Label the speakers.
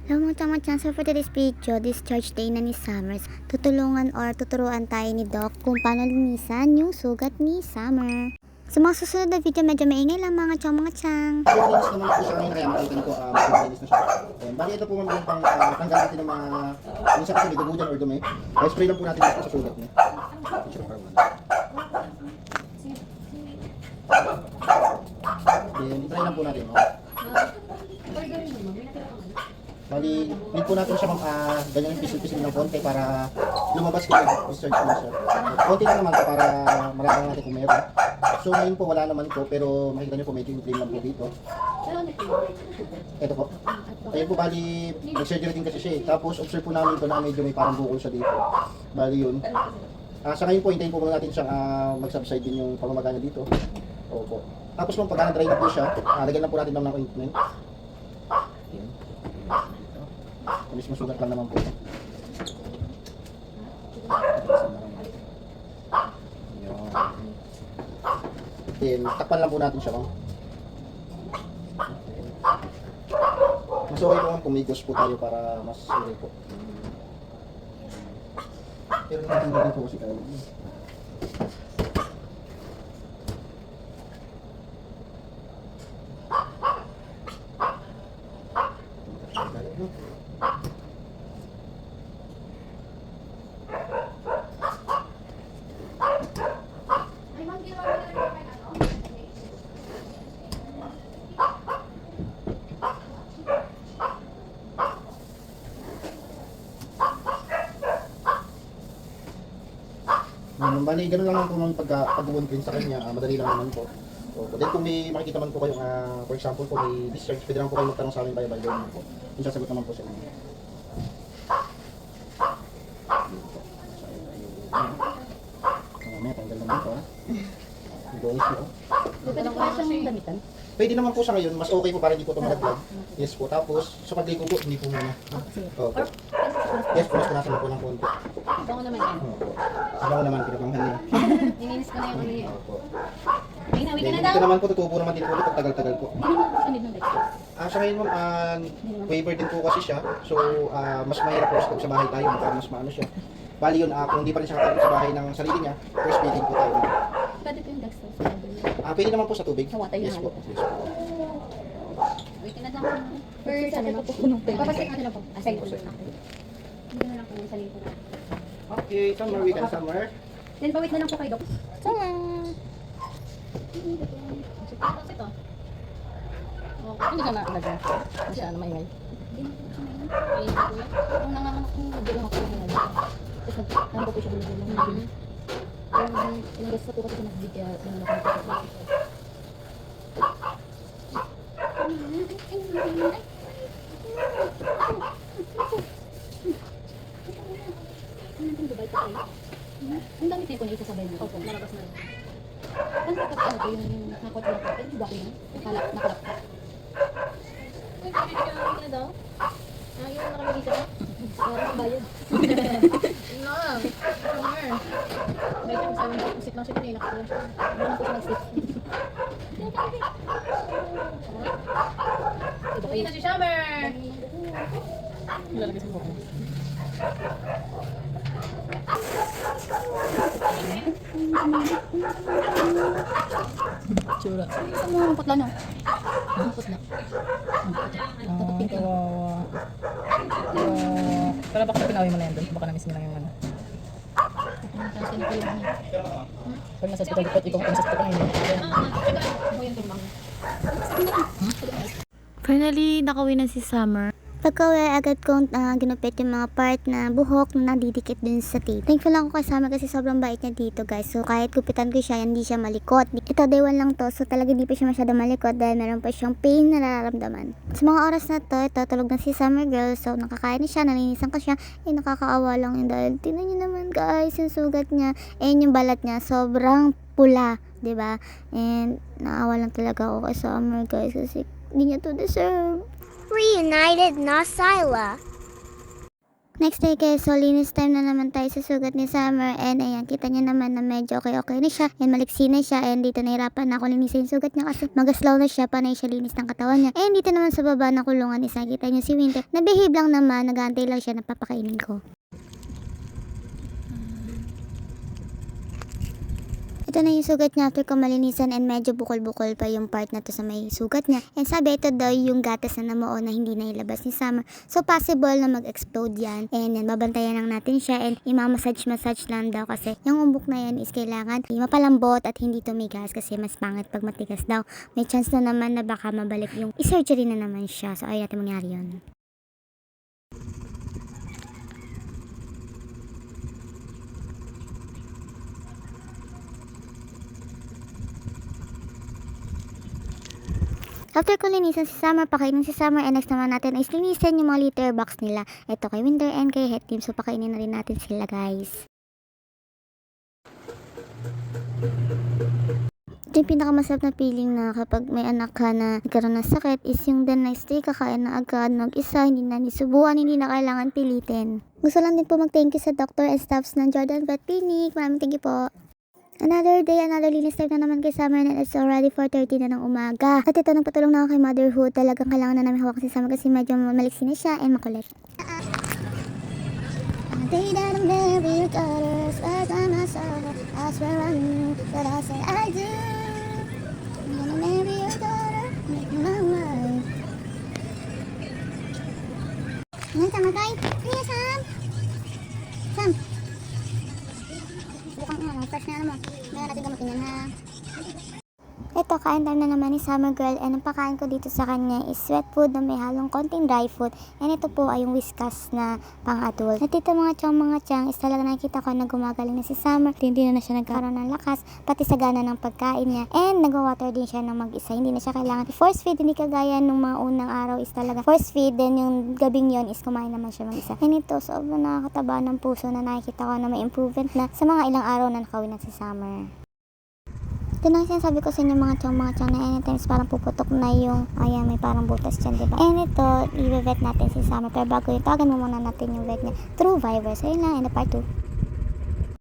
Speaker 1: Hello mga chang, so for today's video, discharge day na ni Summers. Tuturuan tayo ni Doc kung paano linisan yung sugat ni Summer. Sa mga susunod na video, medyo maingay lang mga chang.
Speaker 2: Malinis naman po siya ngayon, kaya makikita ko malinis na siya. Bali ito po ma'am yung tanggal natin ng mga minsan kasi may dugo dyan or dumi. Kaya spray lang po natin ito sa sugat niya. Then, itry lang po natin. Bali, need po natin siya ganyan yung pisil-pisil ng konti para lumabas ko yung discharge po siya. Konti lang naman po para malaman natin kung meron. So ngayon po wala naman po, pero makikita niyo po medyo inflame lang po dito. Ito po. Ayun po, bali, nag-surgery din kasi siya eh. Tapos observe po namin ito na medyo may parang bukol siya dito. Bali yun. Sa ngayon po, hintayin po muna natin siyang mag-subside din yung pamamaga niya dito. Opo. Tapos nung pagka na-dry na po siya, lagyan lang po natin ng ointment. Ayan. Kamis masugat lang naman po. Then, takpan lang po natin siya, ma'am. Mas okay po, ma'am, kumigos po tayo para mas okay po. Pero natanggalin po kasi tayo. Bali, ganun lang po ng pag-wound clean sa kanya, madali lang naman po. So, then kung may makikita man po kayong, for example, kung may discharge, pwede lang po kayo magtanong sa amin by naman po. Yung sasagot naman po sa inyo. Mamaya, tanggal naman po ha. Guys, no?
Speaker 3: Pwede ko kaya siyang gamitan?
Speaker 2: Pwede naman po sa ngayon, mas okay po para hindi po ito malaglag. Yes po, tapos sa pagliko po, hindi po muna. Opo. Yes po, mas punasan na po ng konti.
Speaker 3: Bango naman yan.
Speaker 2: Opo. Sabaw naman, pinagmamahal niya.
Speaker 3: Ininis ko na yung ano yun.
Speaker 2: Opo.
Speaker 3: Ay, nawi ka
Speaker 2: Then,
Speaker 3: na daw.
Speaker 2: ito naman po, tutubo naman din po ulit pag tagal-tagal po.
Speaker 3: Hindi mo ako sunod ng lecture.
Speaker 2: Sa ngayon ma'am, waiver din po kasi siya. So, mas mahirap po sa bahay tayo, mas maano siya. Bali yun, kung hindi pa rin siya katulog sa bahay ng sarili niya, first feeding po tayo.
Speaker 3: Pwede po yung dextrose.
Speaker 2: Pwede naman po sa tubig.
Speaker 3: Sa water yung
Speaker 2: Yes po.
Speaker 3: halo.
Speaker 2: Yes po.
Speaker 3: Wait ka na daw. First, ano po punong pwede. Papasok natin lang po. Asay po. Hindi na lang po yung saling po na.
Speaker 2: Okay, summer weekend, summer.
Speaker 3: Then, pawit na lang po kay Doc. Ito.
Speaker 4: Hindi ka nakalagay. Kasi ano, maingay.
Speaker 3: Ay, kung nanganganak ko, hindi lang ako na lang. Tapos nagkano po siya gulo-gulo. Yung rest po kasi nag-big kaya nangalak na po. Ang dami tayo po na isasabay natin. Opo, nalabas na rin. Ano sa kapag ano yung nakot lang po? Pero diba ko yun? Nakalap ka. Uy, pwede ka naman na daw? Yun na kami dito. Wala kang bayad. No, summer. May kami sa mga pusik lang siya kanina ko. Wala na po siya mag-sit. Uy na si Summer!
Speaker 4: Ilalagay sa buhok mo. Tsura.
Speaker 3: Ano ang putla no? Ang putla.
Speaker 4: Kawawa. Pero baka pinawin mo na yan doon. Baka na-miss mo lang yung ano.
Speaker 3: Kasi na po yung
Speaker 4: Pag nasa hospital, ikaw kung sa hospital ngayon.
Speaker 3: Ako yung tumbang.
Speaker 1: Finally, nakauwi na si Summer. Pagka-uwi, agad kong ginupit yung mga part na buhok na nadidikit dun sa tape. Thankful lang ako kay Summer kasi sobrang bait niya dito guys. So kahit gupitan ko siya, hindi siya malikot. Ito, day 1 lang to. So talaga hindi pa siya masyado malikot dahil meron pa siyang pain na nararamdaman. Sa mga oras na to, ito, tulog na si Summer girl. So nakakain na siya, nalinisan ko siya. Nakakaawa lang yun dahil tingnan niyo naman guys, yung sugat niya. Yung balat niya, sobrang pula. 'Di ba? And naawa lang talaga ako kay Summer guys kasi hindi niya to deserve.
Speaker 5: Reunited Nasila.
Speaker 1: Next day guys, so linis time na naman tayo sa sugat ni Summer. And ayan, kita niya naman na medyo okay na siya. And maliksi na siya. And dito nahirapan na ako linisin yung sugat niya kasi magaslaw na siya. Panay siya linis ng katawan niya. And dito naman sa baba na kulungan is nakita niyo si Winter. Nabehave lang naman, nag-aantay lang siya na papakainin ko. Ito na yung sugat niya after ko malinisan and medyo bukol-bukol pa yung part na to sa may sugat niya. And sabi ito daw yung gatas na namuo na hindi na ilabas ni Summer. So possible na mag-explode yan. And yan, babantayan lang natin siya and imamassage lang daw kasi yung umbok na yan is kailangan mapalambot at hindi tumigas kasi mas pangit pag matigas daw. May chance na naman na baka mabalik yung i-surgery na naman siya. So ayun natin mangyari yun. After ko linisan si Summer, pakainin si Summer, and next naman natin is linisin yung mga litter box nila. Ito kay Winter and kay Het Team, so pakainin na rin natin sila guys. Ito yung pinakamasarap na feeling na kapag may anak ka na nagkaroon ng sakit is yung the next day kakain na agad, mag-isa, hindi na nisubuan, hindi na kailangan pilitin. Gusto lang din po mag-thank you sa doctor and staffs ng Jordan Vet Clinic. Maraming thank you po. Another day, another linis time na naman kay Summer and it's already 4:30 na ng umaga. At ito, nagpatulong na ako kay Motherhood. Talagang kailangan na namin hawak si Summer kasi medyo maliksi na siya and makulit. A day that I'm there with your daughters, as I myself, I swear I knew that I said I do. I'm gonna marry your daughter, make you my wife. Ngayon, Sam, matay. Ano yan, Sam? Sam. Bukang fresh na mo. Meron natin gamutin yan ha. Ito, kain time na naman ni Summer Girl and ang pakain ko dito sa kanya is sweet food na may halong konting dry food and ito po ay yung Whiskas na pang-adult. At dito mga chang is talaga nakikita ko na gumagaling na si Summer. Hindi na siya nagkaroon ng lakas, pati sa gana ng pagkain niya and nag-water din siya ng mag-isa. Hindi na siya kailangan force feed, hindi kagaya nung mga unang araw is talaga force feed, then yung gabing yon is kumain naman siya mag-isa. And ito, sobrang nakakataba ng puso na nakikita ko na may improvement na sa mga ilang araw na nakawin na si Summer. Ito na sinasabi ko sa inyo mga chong na anytime parang puputok na yung, ayan, may parang butas dyan, diba? And ito, i-vet natin si Summer. Pero bago ito, tawagan mo muna natin yung vet niya through Viber. So yun lang, in the part 2.